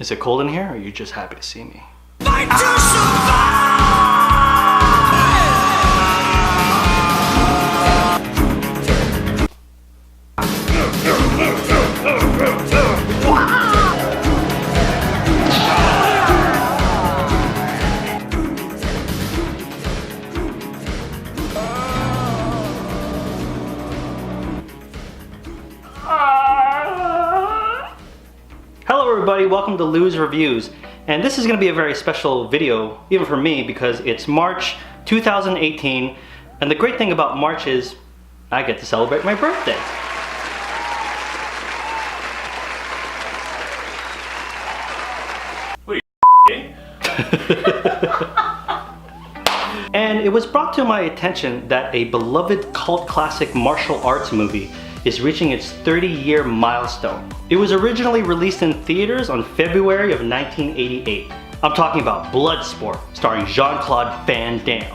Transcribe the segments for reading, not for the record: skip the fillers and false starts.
Is it cold in here, or are you just happy to see me? Fight to survive! Hello everybody, welcome to Llew's Reviews. And this is going to be a very special video, even for me, because it's March 2018. And the great thing about March is I get to celebrate my birthday. Wait, And it was brought to my attention that a beloved cult classic martial arts movie is reaching its 30-year milestone. It was originally released in theaters on February of 1988. I'm talking about Bloodsport, starring Jean-Claude Van Damme.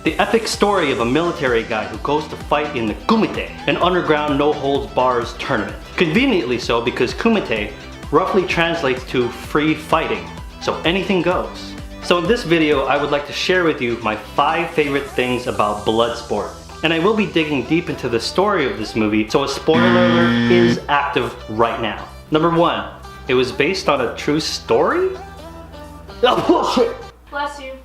The epic story of a military guy who goes to fight in the Kumite, an underground no-holds-bars tournament. Conveniently so, because Kumite roughly translates to free fighting, so anything goes. So in this video, I would like to share with you my 5 favorite things about Bloodsport. And I will be digging deep into the story of this movie, so a spoiler alert is active right now. Number 1, it was based on a true story? Oh, bullshit! Bless you.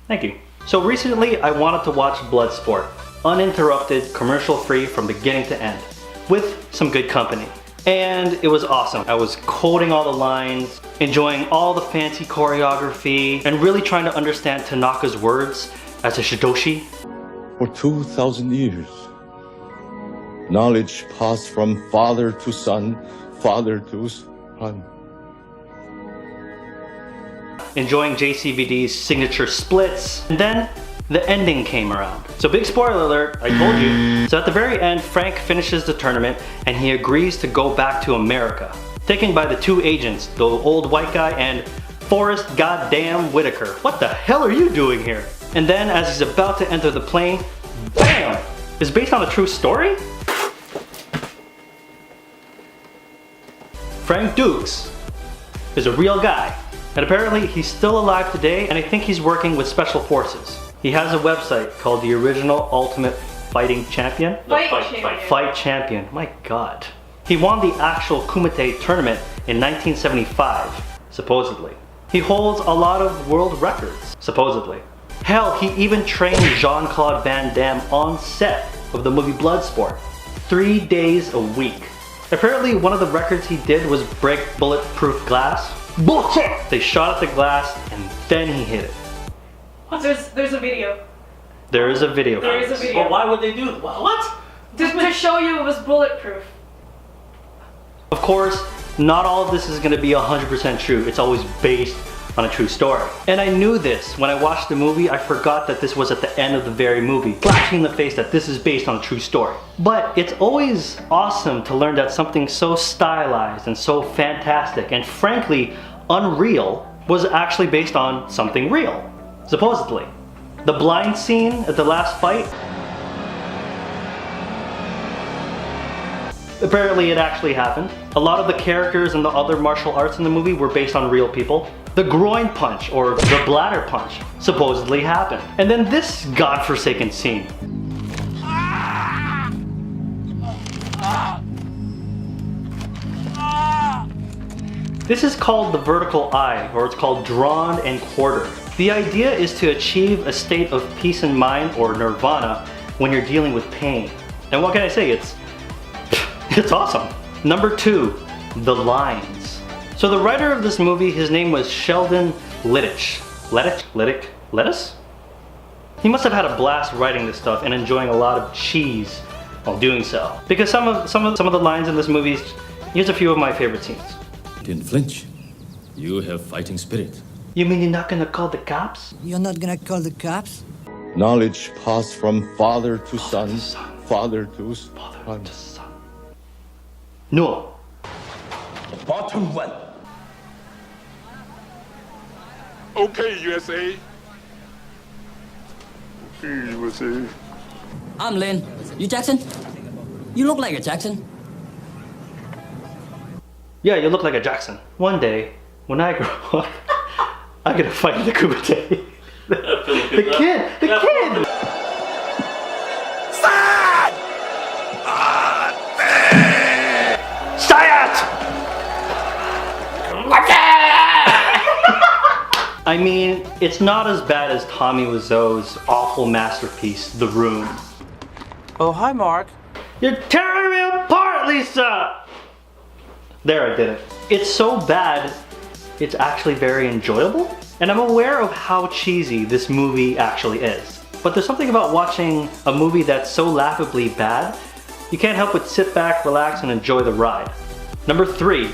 Thank you. So recently, I wanted to watch Bloodsport, uninterrupted, commercial-free from beginning to end, with some good company. And it was awesome. I was quoting all the lines, enjoying all the fancy choreography, and really trying to understand Tanaka's words as a Shidoshi. For 2,000 years, knowledge passed from father to son, father to son. Enjoying JCVD's signature splits, and then the ending came around. So big spoiler alert, I told you. So at the very end, Frank finishes the tournament and he agrees to go back to America, taken by the 2 agents, the old white guy and Forrest Goddamn Whitaker. What the hell are you doing here? And then as he's about to enter the plane, BAM! It's based on a true story? Frank Dukes is a real guy. And apparently he's still alive today, and I think he's working with Special Forces. He has a website called the Original Ultimate Fighting Champion. Fight Champion. My god. He won the actual Kumite tournament in 1975, supposedly. He holds a lot of world records, supposedly. Hell, he even trained Jean-Claude Van Damme on set of the movie Bloodsport, 3 days a week. Apparently one of the records he did was break bulletproof glass. Bullshit! They shot at the glass and then he hit it. What? There's a video. There is a video. There is a video. But why would they do what? To show you it was bulletproof. Of course, not all of this is going to be 100% true. It's always based on a true story. And I knew this. When I watched the movie, I forgot that this was at the end of the very movie, flashing in the face that this is based on a true story. But it's always awesome to learn that something so stylized and so fantastic and frankly unreal was actually based on something real, supposedly. The blind scene at the last fight, apparently it actually happened. A lot of the characters and the other martial arts in the movie were based on real people. The groin punch, or the bladder punch, supposedly happened. And then this godforsaken scene. This is called the vertical eye, or it's called drawn and quartered. The idea is to achieve a state of peace in mind, or nirvana, when you're dealing with pain. And what can I say? It's awesome. Number 2, the lines. So the writer of this movie, his name was Sheldon Littich. Lettuce? He must have had a blast writing this stuff and enjoying a lot of cheese while doing so. Because some of the lines in this movie, here's a few of my favorite scenes. Didn't flinch. You have fighting spirit. You mean you're not gonna call the cops? You're not gonna call the cops? Knowledge passed from father to son, father to son. No. Bottom 1. Okay, USA. Okay, USA. I'm Lin. You Jackson? You look like a Jackson. Yeah, you look like a Jackson. One day, when I grow up, I'm gonna fight the Kumite. The kid! I mean, it's not as bad as Tommy Wiseau's awful masterpiece, The Room. Oh, hi, Mark. You're tearing me apart, Lisa! There, I did it. It's so bad, it's actually very enjoyable. And I'm aware of how cheesy this movie actually is. But there's something about watching a movie that's so laughably bad, you can't help but sit back, relax, and enjoy the ride. Number 3,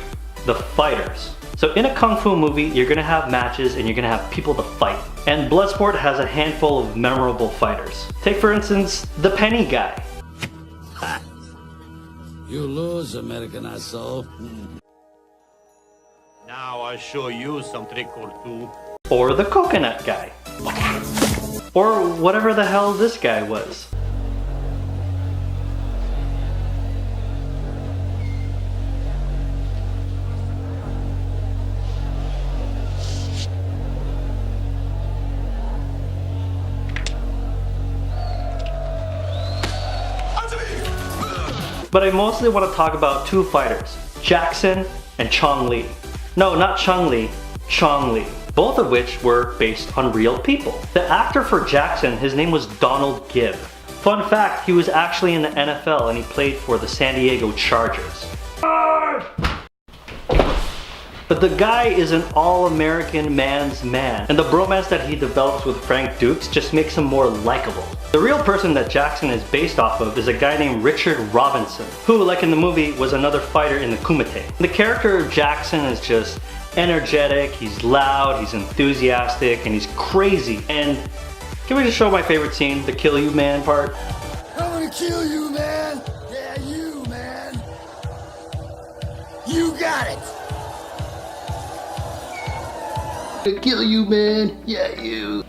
the fighters. So in a kung fu movie, you're gonna have matches and you're gonna have people to fight. And Bloodsport has a handful of memorable fighters. Take for instance, the Penny guy. You lose, American asshole. Now I'll show you some trick or two. Or the coconut guy. Or whatever the hell this guy was. But I mostly want to talk about 2 fighters, Jackson and Chong Li. No, not Chong Li, Chong Li. Both of which were based on real people. The actor for Jackson, his name was Donald Gibb. Fun fact, he was actually in the NFL and he played for the San Diego Chargers. But the guy is an all-American man's man, and the bromance that he develops with Frank Dukes just makes him more likable. The real person that Jackson is based off of is a guy named Richard Robinson, who, like in the movie, was another fighter in the Kumite. The character of Jackson is just energetic, he's loud, he's enthusiastic, and he's crazy. And can we just show my favorite scene, the kill you man part? I'm gonna kill you, man! Yeah, you, man! You got it! To kill you, man. Yeah, you.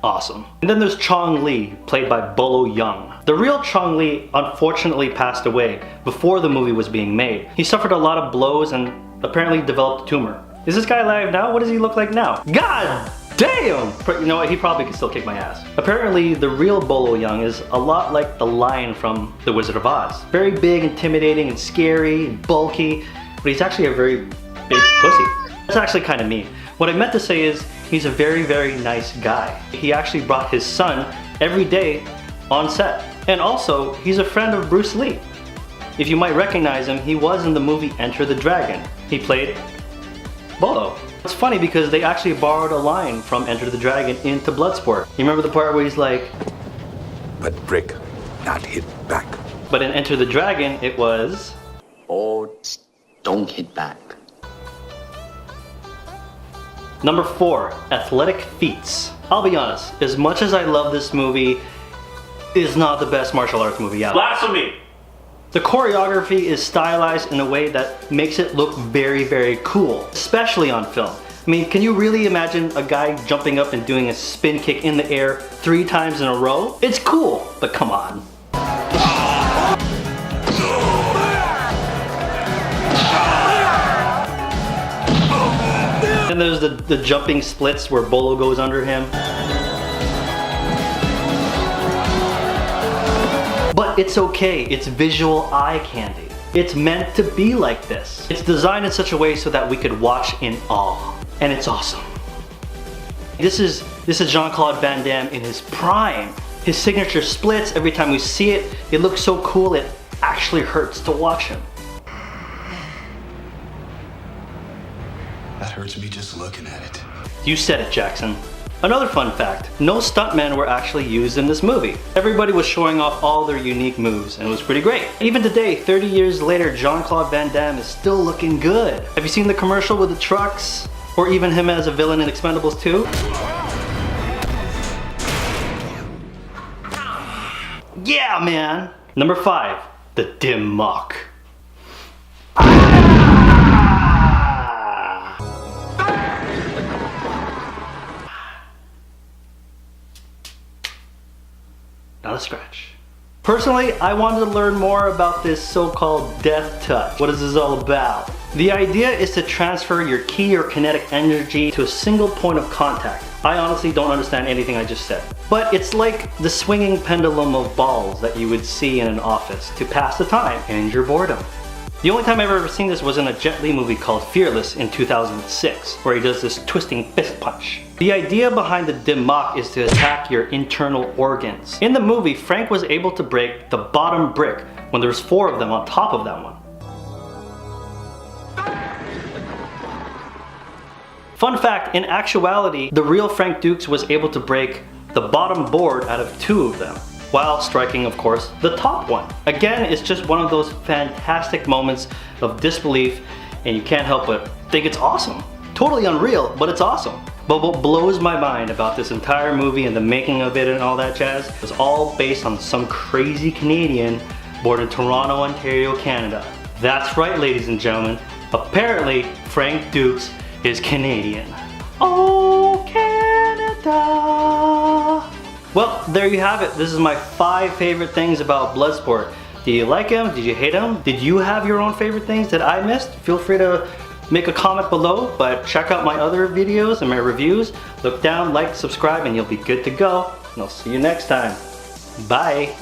Awesome. And then there's Chong Li, played by Bolo Yeung. The real Chong Li unfortunately passed away before the movie was being made. He suffered a lot of blows and apparently developed a tumor. Is this guy alive now? What does he look like now? God damn! You know what, he probably could still kick my ass. Apparently the real Bolo Yeung is a lot like the lion from The Wizard of Oz. Very big, intimidating, and scary, and bulky, but he's actually a very big pussy. That's actually kind of mean. What I meant to say is, he's a very, very nice guy. He actually brought his son every day on set. And also, he's a friend of Bruce Lee. If you might recognize him, he was in the movie Enter the Dragon. He played Bolo. It's funny because they actually borrowed a line from Enter the Dragon into Bloodsport. You remember the part where he's like, But break, not hit back. but in Enter the Dragon, it was... Or don't hit back. Number 4, athletic feats. I'll be honest, as much as I love this movie, it's not the best martial arts movie out. Blasphemy! The choreography is stylized in a way that makes it look very, very cool, especially on film. I mean, can you really imagine a guy jumping up and doing a spin kick in the air 3 times in a row? It's cool, but come on. And there's the jumping splits where Bolo goes under him. But it's okay, it's visual eye candy. It's meant to be like this. It's designed in such a way so that we could watch in awe. And it's awesome. This is Jean-Claude Van Damme in his prime. His signature splits, every time we see it, it looks so cool it actually hurts to watch him. That hurts me just looking at it. You said it, Jackson. Another fun fact, no stuntmen were actually used in this movie. Everybody was showing off all their unique moves, and it was pretty great. Even today, 30 years later, Jean-Claude Van Damme is still looking good. Have you seen the commercial with the trucks? Or even him as a villain in Expendables 2? Yeah, man! Number 5, the dim Mach. Not a scratch. Personally, I wanted to learn more about this so-called death touch. What is this all about? The idea is to transfer your ki or kinetic energy to a single point of contact. I honestly don't understand anything I just said. But it's like the swinging pendulum of balls that you would see in an office to pass the time and your boredom. The only time I've ever seen this was in a Jet Li movie called Fearless in 2006, where he does this twisting fist punch. The idea behind the Mach is to attack your internal organs. In the movie, Frank was able to break the bottom brick when there was 4 of them on top of that one. Fun fact, in actuality, the real Frank Dukes was able to break the bottom board out of 2 of them, while striking, of course, the top one. Again, it's just one of those fantastic moments of disbelief, and you can't help but think it's awesome. Totally unreal, but it's awesome. But what blows my mind about this entire movie and the making of it and all that jazz was all based on some crazy Canadian born in Toronto, Ontario, Canada. That's right, ladies and gentlemen. Apparently, Frank Dukes is Canadian. Oh, Canada! Well, there you have it. This is my 5 favorite things about Bloodsport. Did you like them? Did you hate them? Did you have your own favorite things that I missed? Feel free to make a comment below, but check out my other videos and my reviews. Look down, like, subscribe, and you'll be good to go. And I'll see you next time. Bye!